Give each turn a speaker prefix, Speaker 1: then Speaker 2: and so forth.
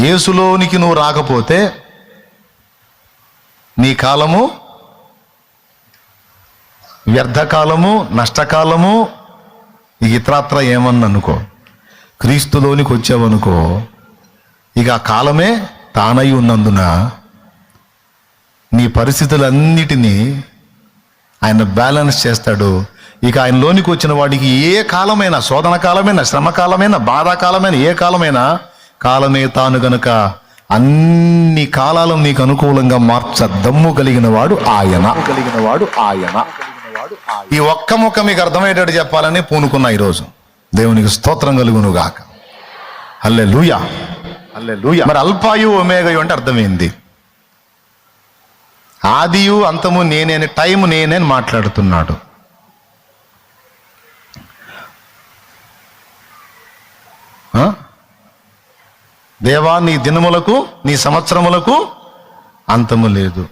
Speaker 1: యేసులోనికి నువ్వు రాకపోతే నీ కాలము వ్యర్థకాలము, నష్టకాలము, ఇతరత్ర ఏమన్నా అనుకో. క్రీస్తులోనికి వచ్చావనుకో, ఇక ఆ కాలమే తానై ఉన్నందున నీ పరిస్థితులన్నిటినీ ఆయన బ్యాలెన్స్ చేస్తాడు. ఇక ఆయనలోనికి వచ్చిన వాడికి ఏ కాలమైనా, శోధన కాలమైనా, శ్రమ కాలమైనా, బాధాకాలమైనా, ఏ కాలమైనా కాలమే తాను గనుక అన్ని కాలాలను నీకు అనుకూలంగా మార్చ దమ్ము కలిగిన వాడు ఆయన. ఈ ఒక్క ముక్క మీకు అర్థమయ్యేటట్టు చెప్పాలని పూనుకున్నా ఈరోజు. దేవునికి స్తోత్రం కలుగును గాక. హల్లెలూయా. మరి అల్ఫాయు ఒమేగాయు అంటే అర్థమైంది. ఆదియు అంతము నేనే అని, టైం నేనే అని మాట్లాడుతున్నాడు. దేవా నీ దినములకు, నీ సంవత్సరములకు అంతము లేదు.